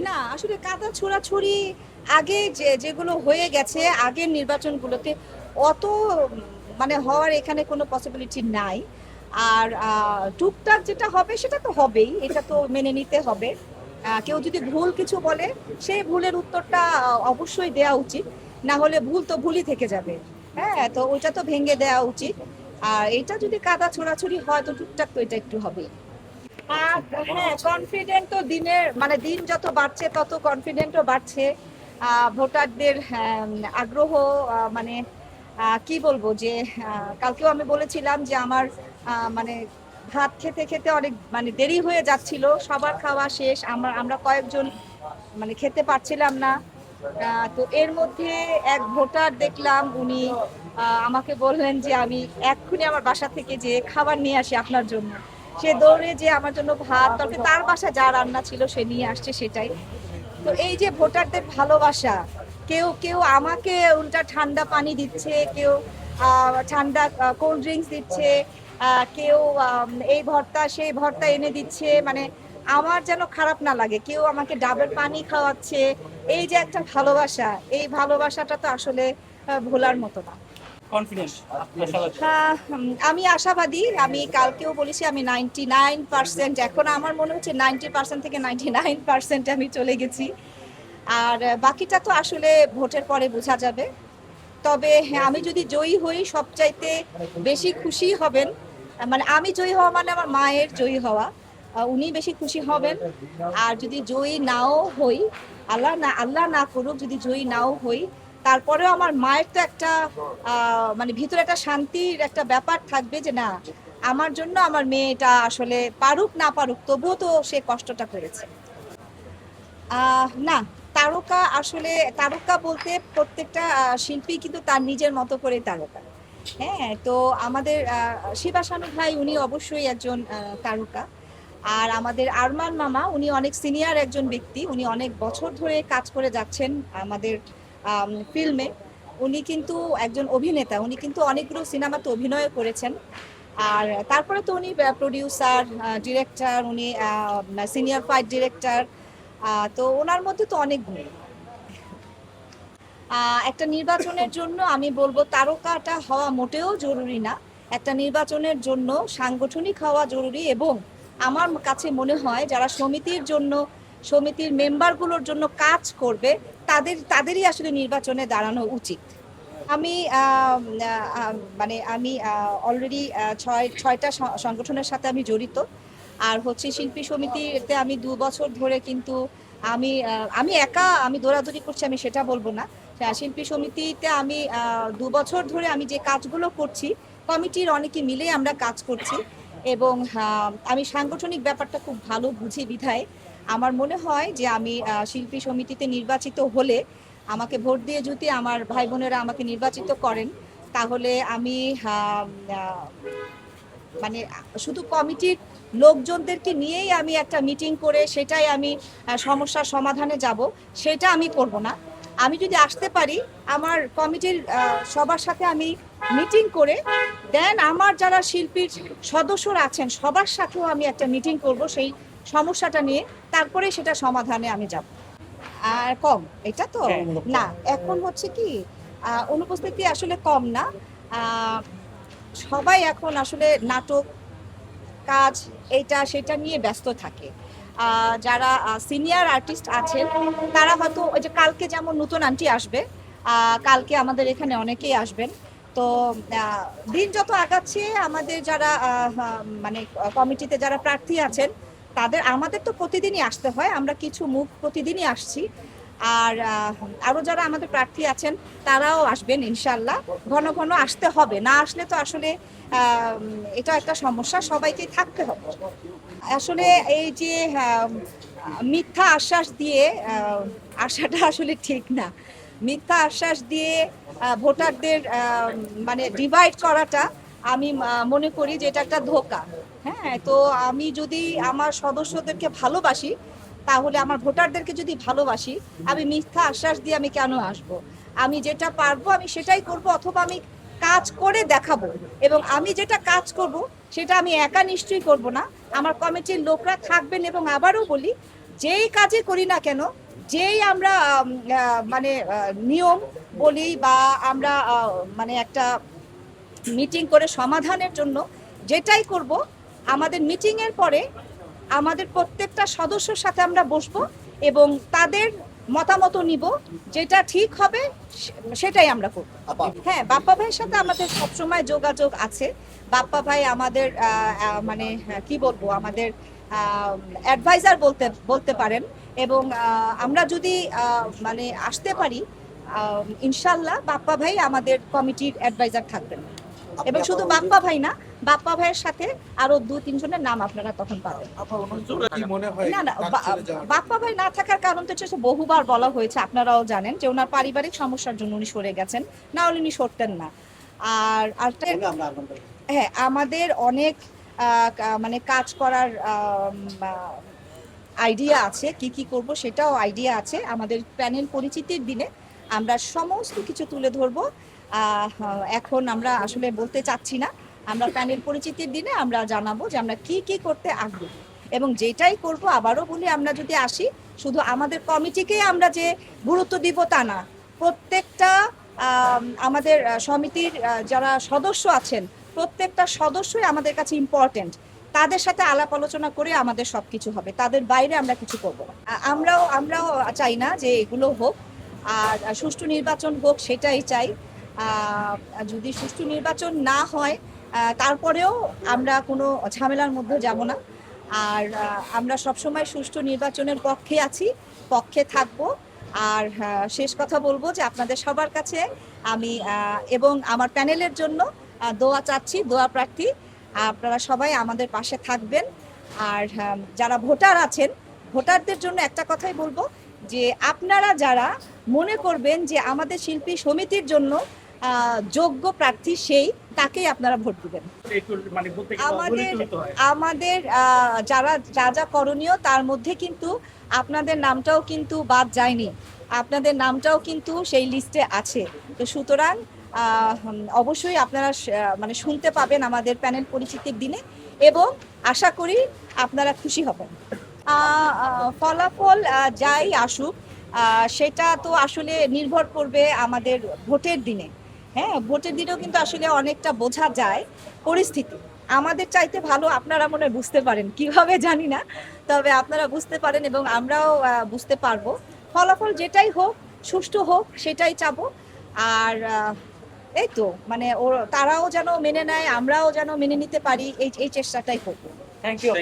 না আসলে কাদা ছোড়াছুড়ি আগে যেগুলো হয়ে গেছে আগের নির্বাচনগুলোতে অত মানে হওয়ার এখানে কোনো পসিবিলিটি নাই। আর টুকটাক যেটা হবে সেটা তো হবেই, এটা তো মেনে নিতে হবে। কেউ যদি ভুল কিছু বলে সেই ভুলের উত্তরটা অবশ্যই দেওয়া উচিত, না হলে ভুল তো ভুলই থেকে যাবে। হ্যাঁ, তো ওইটা তো ভেঙে দেওয়া উচিত। আর এটা যদি কাদা ছোড়াছুড়ি হয় তো টুকটাক তো এটা একটু হবেই। আর হ্যাঁ, কনফিডেন্ট তো দিনের মানে দিন যত বাড়ছে তত কনফিডেন্টও বাড়ছে। ভোটারদের আগ্রহ, মানে কি বলবো যে কালকেও আমি বলেছিলাম যে আমার মানে ভাত খেতে খেতে অনেক মানে দেরি হয়ে যাচ্ছিল, সবার খাওয়া শেষ, আমরা কয়েকজন মানে খেতে পারছিলাম না। তো এর মধ্যে এক ভোটার দেখলাম, উনি আমাকে বললেন যে আমি এক্ষুনি আমার বাসা থেকে যে খাবার নিয়ে আসি আপনার জন্য। সে দৌড়ে যে আমার জন্য ভাত তরকারি তার বাসায় যা রান্না ছিল সে নিয়ে আসছে সেটাই। তো এই যে ভোটারদের ভালোবাসা, কেউ কেউ আমাকে উল্টা ঠান্ডা পানি দিচ্ছে, কেউ ঠান্ডা কোল্ড ড্রিঙ্কস দিচ্ছে, কেউ এই ভর্তা সেই ভর্তা এনে দিচ্ছে, মানে আমার যেন খারাপ না লাগে, কেউ আমাকে ডাবের পানি খাওয়াচ্ছে। এই যে একটা ভালোবাসা, এই ভালোবাসাটা তো আসলে ভোলার মতো না। কনফিডেন্ট, আমি আশাবাদী, আমি কালকেও বলেছি আমি 99%, এখন আমার মনে হচ্ছে 90% থেকে 99% আমি চলে গেছি। আর বাকিটা তো আসলে ভোটের পরে বোঝা যাবে। তবে হ্যাঁ, আমি যদি জয়ী হই সবচাইতে বেশি খুশি হবেন, মানে আমি জয়ী হওয়া মানে আমার মায়ের জয়ী হওয়া, উনি বেশি খুশি হবেন। আর যদি জয়ী নাও হই, আল্লাহ না করুক, যদি জয়ী নাও হই, তারপরেও আমার মায়ের তো একটা মানে ভিতরে একটা শান্তির একটা ব্যাপার থাকবে যে না, আমার জন্য আমার মেয়েটা আসলে পারুক না পারুক তবুও তো সে কষ্টটা করেছে। না, তারকা আসলে তারকা বলতে প্রত্যেকটা শিল্পী কিন্তু তার নিজের মতো করে তারকা। হ্যাঁ, তো আমাদের শিবা শানু ভাই উনি অবশ্যই একজন তারকা। আর আমাদের আরমান মামা উনি অনেক সিনিয়র একজন ব্যক্তি, উনি অনেক বছর ধরে কাজ করে যাচ্ছেন আমাদের ফিল্মে। উনি কিন্তু একজন অভিনেতা, উনি কিন্তু অনেকগুলো সিনেমাতে অভিনয় করেছেন। আর তারপরে তো উনি প্রডিউসার, ডিরেক্টর, উনি সিনিয়র ফাইট ডিরেক্টর। তো ওনার মধ্যে তো অনেক গুণ। একটা নির্বাচনের জন্য আমি বলবো তারকাটা হওয়া মোটেও জরুরি না। একটা নির্বাচনের জন্য সাংগঠনিক হওয়া জরুরি, এবং আমার কাছে মনে হয় যারা সমিতির জন্য, সমিতির মেম্বারগুলোর জন্য কাজ করবে, তাদেরই আসলে নির্বাচনে দাঁড়ানো উচিত। আমি মানে আমি অলরেডি ছয়টা সংগঠনের সাথে আমি জড়িত। আর হচ্ছে শিল্পী সমিতিতে আমি 2 বছর ধরে কিন্তু আমি একা আমি দৌড়াদৌড়ি করছি আমি সেটা বলবো না। শিল্পী সমিতিতে আমি 2 বছর ধরে আমি যে কাজগুলো করছি, কমিটির অনেকে মিলে আমরা কাজ করছি। এবং আমি সাংগঠনিক ব্যাপারটা খুব ভালো বুঝি বিধায় আমার মনে হয় যে আমি শিল্পী সমিতিতে নির্বাচিত হলে, আমাকে ভোট দিয়ে যদি আমার ভাই বোনেরা আমাকে নির্বাচিত করেন, তাহলে আমি আহ, আহ, মানে শুধু কমিটির লোকজনদেরকে নিয়েই আমি একটা মিটিং করে সেটাই আমি সমস্যার সমাধানে যাব, সেটা আমি করব না। আমি যদি আসতে পারি, আমার কমিটির সবার সাথে আমি মিটিং করে দেন আমার যারা শিল্পীর সদস্যরা আছেন সবার সাথেও আমি একটা মিটিং করব সেই সমস্যাটা নিয়ে, তারপরে সেটা সমাধানে আমি যাব। আর কম এটা তো হ্যাঁ, না, এখন হচ্ছে কি অনুপস্থিতি আসলে কম না। আহ, সবাই এখন আসলে নাটক, কাজ, এটা সেটা নিয়ে ব্যস্ত থাকে। যারা সিনিয়র আর্টিস্ট আছেন তারা হয়তো ওই যে কালকে যেমন নতুন আন্টি আসবে, কালকে আমাদের এখানে অনেকেই আসবেন। তো আহ, দিন যত আগাচ্ছে আমাদের যারা মানে কমিটিতে যারা প্রার্থী আছেন আমাদের তো প্রতিদিনই আসতে হয়, আমরা কিছু মুখ প্রতিদিনই আসছি। আর আরো যারা আমাদের প্রার্থী আছেন তারাও আসবেন ইনশাল্লাহ। ঘন ঘন আসতে হবে, না আসলে তো আসলে এটা একটা সমস্যা, সবাইকে থাকতে হবে। আসলে এই যে মিথ্যা আশ্বাস দিয়ে আসাটা আসলে ঠিক না। মিথ্যা আশ্বাস দিয়ে ভোটারদের মানে ডিভাইড করাটা আমি মনে করি যে এটা একটা ধোঁকা। হ্যাঁ, তো আমি যদি আমার সদস্যদেরকে ভালোবাসি, তাহলে আমার ভোটারদেরকে যদি ভালোবাসি, আমি মিথ্যা আশ্বাস দিয়ে আমি কেন আসব? আমি যেটা পারবো আমি সেটাই করব, অথবা আমি কাজ করে দেখাবো। এবং আমি যেটা কাজ করব সেটা আমি একা নিশ্চয়ই করব না, আমার কমিটির লোকরা থাকবেন। এবং আবারও বলি যেই কাজে করি না কেন, যেই আমরা মানে নিয়ম বলি বা আমরা মানে একটা মিটিং করে সমাধানের জন্য যেটাই করব, আমাদের মিটিং এর পরে আমাদের প্রত্যেকটা সদস্যর সাথে আমরা বসবো এবং তাদের মতামত নিব, যেটা ঠিক হবে সেটাই আমরা করব। হ্যাঁ, বাপ্পা ভাইয়ের সাথে আমাদের সবসময় যোগাযোগ আছে। বাপ্পা ভাই আমাদের মানে কি বলবো, আমাদের অ্যাডভাইজার বলতে বলতে পারেন এবং আমরা যদি মানে আসতে পারি, ইনশাল্লাহ বাপ্পা ভাই আমাদের কমিটির অ্যাডভাইজার থাকবেন। এবং শুধু বাপ্পা ভাই না, বাপ্পা ভাইয়ের সাথে আরো 2-3 জনের নাম আপনারা তখন পাবেন। না না, বাপ্পা ভাই না থাকার কারণ তো হচ্ছে বহুবার বলা হয়েছে, আপনারাও জানেন যে ওনার পারিবারিক সমস্যার জন্য উনি সরে গেছেন, না হলে উনি সরতেন না। আর হ্যাঁ, আমাদের অনেক মানে কাজ করার আইডিয়া আছে, কি কি করব সেটাও আইডিয়া আছে। আমাদের প্যানেল পরিচিতির দিনে আমরা সমস্ত কিছু তুলে ধরবো। এখন আমরা আসলে বলতে চাচ্ছি না, আমরা প্যানেল পরিচিতির দিনে আমরা জানাবো যে আমরা কি কি করতে আগ্রহী এবং যেটাই করব। আবারও বলি, আমরা যদি আসি, শুধু আমাদের কমিটিকে আমরা যে গুরুত্ব দিব তা না, প্রত্যেকটা আমাদের সমিতির যারা সদস্য আছেন, প্রত্যেকটা সদস্যই আমাদের কাছে ইম্পর্টেন্ট। তাদের সাথে আলাপ আলোচনা করে আমাদের সবকিছু হবে, তাদের বাইরে আমরা কিছু করব না। আমরাও চাই না যে এগুলো হোক, আর সুষ্ঠু নির্বাচন হোক, সেটাই চাই। যদি সুষ্ঠু নির্বাচন না হয়, তারপরেও আমরা কোনো ঝামেলার মধ্যে যাব না। আর আমরা সবসময় সুষ্ঠু নির্বাচনের পক্ষে আছি, পক্ষে থাকবো। আর শেষ কথা বলবো যে আপনাদের সবার কাছে আমি এবং আমার প্যানেলের জন্য দোয়া চাচ্ছি, দোয়া প্রার্থী। আপনারা সবাই আমাদের পাশে থাকবেন। আর যারা ভোটার আছেন, ভোটারদের জন্য একটা কথাই বলবো যে আপনারা যারা মনে করবেন যে আমাদের শিল্পী সমিতির জন্য যোগ্য প্রার্থী সেই, তাকেই আপনারা ভোট দিবেন। আমাদের যারা যা যা করণীয় তার মধ্যে কিন্তু আপনাদের নামটাও কিন্তু বাদ যায়নি, আপনাদের নামটাও কিন্তু সেই লিস্টে আছে। তো সুতরাং অবশ্যই আপনারা মানে শুনতে পাবেন আমাদের প্যানেল পরিচিতির দিনে এবং আশা করি আপনারা খুশি হবেন। ফলাফল যাই আসুক, সেটা তো আসলে নির্ভর করবে আমাদের ভোটের দিনে। হ্যাঁ, ভোটের দিনেও কিন্তু আসলে অনেকটা বোঝা যায় পরিস্থিতি। আমাদের চাইতে ভালো আপনারা মনে হয় বুঝতে পারেন, কিভাবে জানি না, তবে আপনারা বুঝতে পারেন এবং আমরাও বুঝতে পারবো। ফলাফল যেটাই হোক, সুষ্ঠু হোক, সেটাই চাবো। আর এই তো মানে তারাও যেন মেনে নেয়, আমরাও যেন মেনে নিতে পারি, এই চেষ্টাটাই করবো। Thank you.